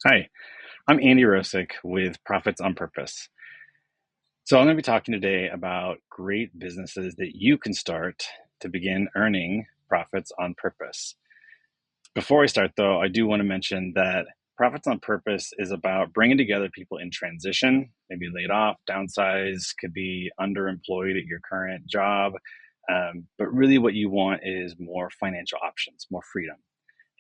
Hi, I'm Andy Rosic with Profits on Purpose. So, I'm going to be talking today about great businesses that you can start to begin earning profits on purpose. Before I start, though, I do want to mention that Profits on Purpose is about bringing together people in transition, maybe laid off, downsized, could be underemployed at your current job. But really, what you want is more financial options, more freedom.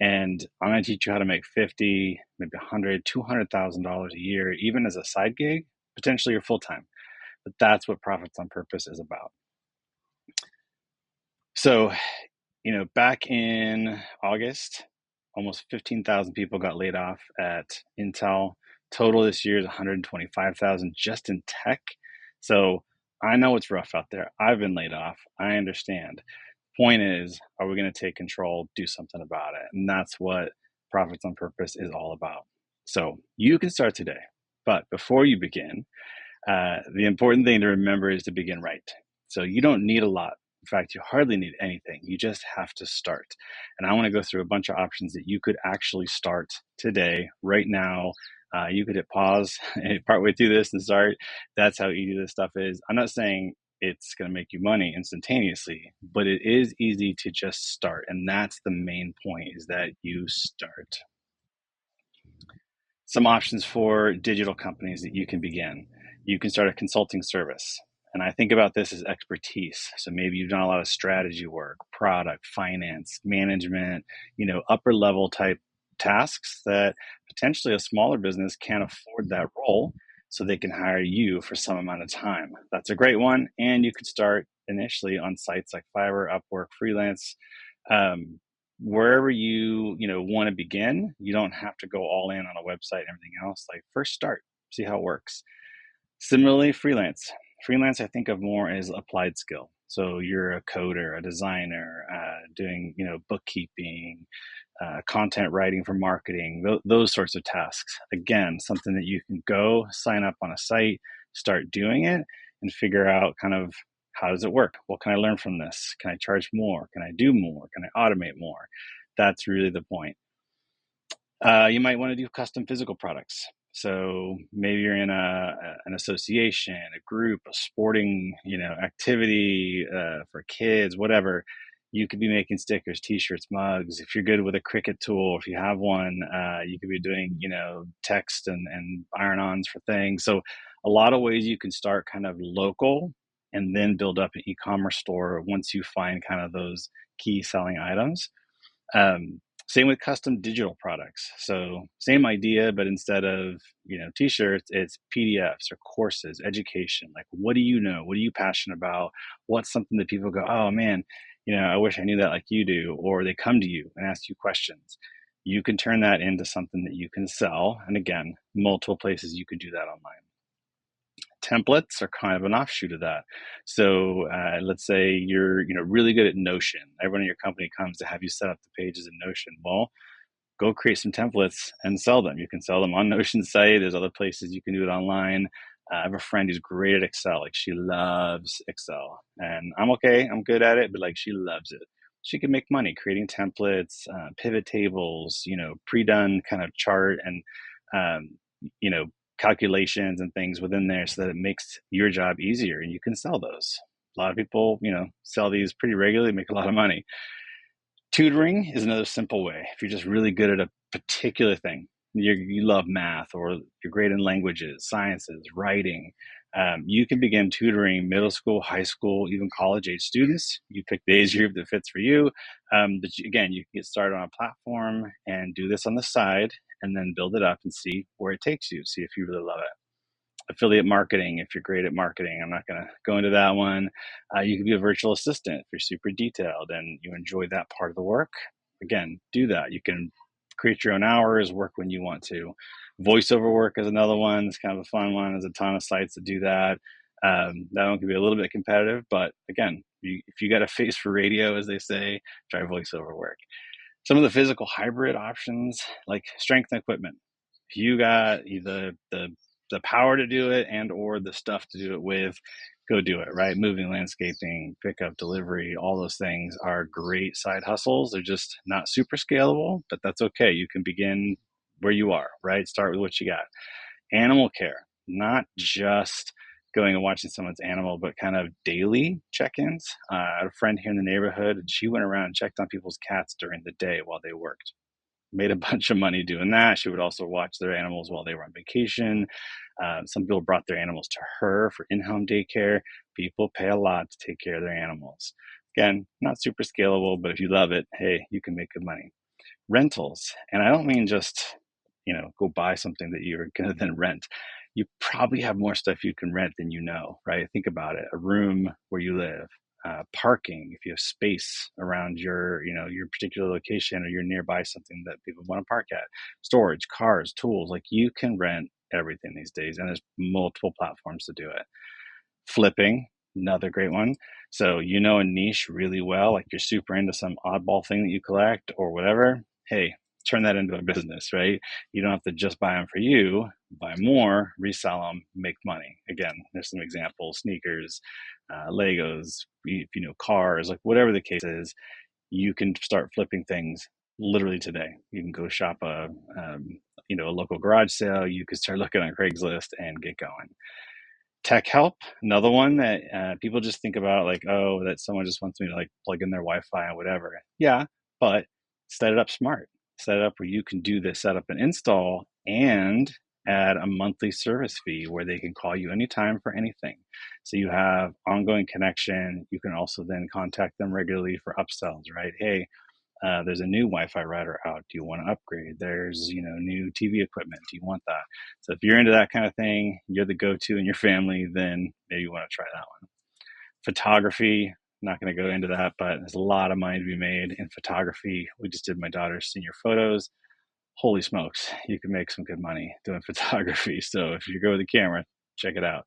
And I'm going to teach you how to make 50, maybe 100, $200,000 a year, even as a side gig, potentially your full time. But that's what Profits on Purpose is about. So, back in August, almost 15,000 people got laid off at Intel. Total this year is 125,000 just in tech. So, I know it's rough out there. I've been laid off. I understand. Point is, are we going to take control, do something about it? And that's what Profits on Purpose is all about. So you can start today. But before you begin, the important thing to remember is to begin right. So you don't need a lot. In fact, you hardly need anything. You just have to start. And I want to go through a bunch of options that you could actually start today, right now. You could hit pause partway through this and start. That's how easy this stuff is. I'm not saying it's going to make you money instantaneously, but it is easy to just start. And that's the main point, is that you start. Some options for digital companies that you can begin. You can start a consulting service. And I think about this as expertise. So maybe you've done a lot of strategy work, product, finance, management, upper level type tasks that potentially a smaller business can't afford that role. So they can hire you for some amount of time. That's a great one. And you could start initially on sites like Fiverr, Upwork, freelance. Um, Wherever you want to begin, you don't have to go all in on a website and everything else. Like, first start, see how it works. Similarly, freelance I think of more as applied skill. So you're a coder, a designer, doing bookkeeping, content writing for marketing, those sorts of tasks. Again, something that you can go sign up on a site, start doing it, and figure out kind of, how does it work? What can I learn from this? Can I charge more? Can I do more? Can I automate more? That's really the point. You might want to do custom physical products. So maybe you're in an association, a group, a sporting activity for kids, whatever. You could be making stickers, T-shirts, mugs. If you're good with a Cricut tool, if you have one, you could be doing text and iron-ons for things. So a lot of ways you can start kind of local and then build up an e-commerce store once you find kind of those key selling items. Same with custom digital products. So same idea, but instead of t-shirts, it's PDFs or courses, education. Like, what do you know? What are you passionate about? What's something that people go, oh man, I wish I knew that like you do, or they come to you and ask you questions. You can turn that into something that you can sell. And again, multiple places you can do that online. Templates are kind of an offshoot of that. So let's say you're really good at Notion. Everyone in your company comes to have you set up the pages in Notion. Well, go create some templates and sell them. You can sell them on Notion's site. There's other places you can do it online. I have a friend who's great at Excel. Like, she loves Excel, and I'm okay. I'm good at it, but like, she loves it. She can make money creating templates, pivot tables, pre-done kind of chart and um, you know calculations and things within there, so that it makes your job easier, and you can sell those. A lot of people, sell these pretty regularly, make a lot of money. Tutoring is another simple way. If you're just really good at a particular thing, you love math, or you're great in languages, sciences, writing, you can begin tutoring middle school, high school, even college age students. You pick the age group that fits for you. But again, you can get started on a platform and do this on the side, and then build it up and see where it takes you, see if you really love it. Affiliate marketing, if you're great at marketing, I'm not going to go into that one. You can be a virtual assistant if you're super detailed and you enjoy that part of the work. Again, do that. You can create your own hours, work when you want to. Voiceover work is another one. It's kind of a fun one. There's a ton of sites that do that. That one can be a little bit competitive, but again, if you got a face for radio, as they say, try voiceover work. Some of the physical hybrid options, like strength and equipment. If you got the power to do it and or the stuff to do it with, go do it, right? Moving, landscaping, pickup, delivery, all those things are great side hustles. They're just not super scalable, but that's okay. You can begin where you are, right? Start with what you got. Animal care, not just going and watching someone's animal, but kind of daily check-ins. I had a friend here in the neighborhood, and she went around and checked on people's cats during the day while they worked. Made a bunch of money doing that. She would also watch their animals while they were on vacation. Some people brought their animals to her for in-home daycare. People pay a lot to take care of their animals. Again, not super scalable, but if you love it, hey, you can make good money. Rentals, and I don't mean just, go buy something that you're going to then rent. You probably have more stuff you can rent than you know, right? Think about it. A room where you live, parking, if you have space around your particular location, or you're nearby something that people want to park at, storage, cars, tools, like you can rent everything these days, and there's multiple platforms to do it. Flipping, another great one. So a niche really well, like you're super into some oddball thing that you collect or whatever. Hey, turn that into a business, right? You don't have to just buy them for you, buy more, resell them, make money. Again, there's some examples: sneakers, Legos, cars, like whatever the case is, you can start flipping things literally today. You can go shop a local garage sale. You could start looking on Craigslist and get going. Tech help, another one that people just think about, like, oh, that someone just wants me to like plug in their Wi-Fi or whatever. Yeah, but set it up smart. Set it up where you can do the setup and install, and add a monthly service fee where they can call you anytime for anything. So you have ongoing connection. You can also then contact them regularly for upsells, right? Hey, there's a new Wi-Fi router out. Do you want to upgrade? There's new TV equipment. Do you want that? So if you're into that kind of thing, you're the go-to in your family, then maybe you want to try that one. Photography, I'm not going to go into that, but there's a lot of money to be made in photography. We just did my daughter's senior photos. Holy smokes, you can make some good money doing photography. So if you go with the camera, check it out.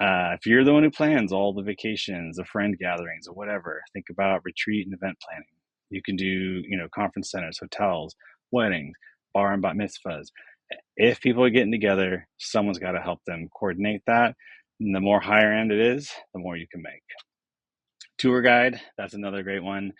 If you're the one who plans all the vacations, the friend gatherings, or whatever, think about retreat and event planning. You can do, conference centers, hotels, weddings, bar and bat mitzvahs. If people are getting together, someone's got to help them coordinate that. And the more higher end it is, the more you can make. Tour guide, that's another great one.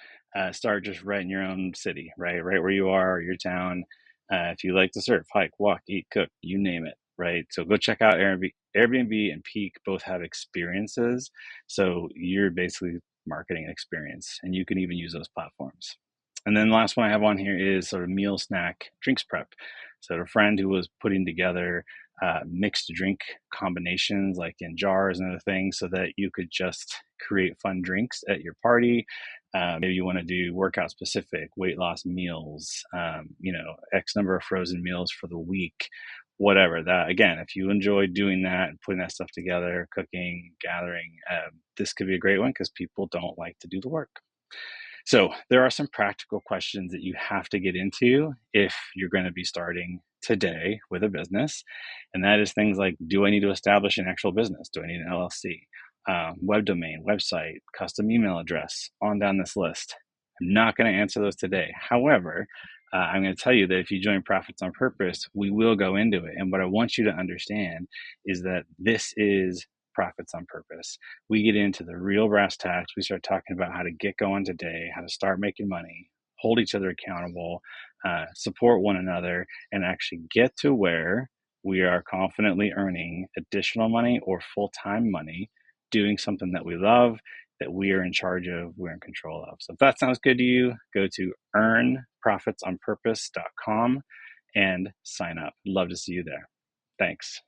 Start just right in your own city, right where you are, or your town. If you like to surf, hike, walk, eat, cook, you name it, right? So go check out Airbnb and Peak. Both have experiences, so you're basically marketing an experience, and you can even use those platforms. And then the last one I have on here is sort of meal, snack, drinks prep. So a friend who was putting together mixed drink combinations, like in jars and other things, so that you could just create fun drinks at your party. Maybe you want to do workout specific weight loss meals, X number of frozen meals for the week, whatever. That, again, if you enjoy doing that and putting that stuff together, cooking, gathering, this could be a great one, because people don't like to do the work. So there are some practical questions that you have to get into if you're going to be starting today with a business. And that is things like, do I need to establish an actual business? Do I need an LLC? Web domain, website, custom email address, on down this list. I'm not going to answer those today. However, I'm going to tell you that if you join Profits on Purpose, we will go into it. And what I want you to understand is that this is Profits on Purpose. We get into the real brass tacks. We start talking about how to get going today, how to start making money, hold each other accountable, support one another, and actually get to where we are confidently earning additional money or full-time money, doing something that we love, that we are in charge of, we're in control of. So if that sounds good to you, go to earnprofitsonpurpose.com and sign up. Love to see you there. Thanks.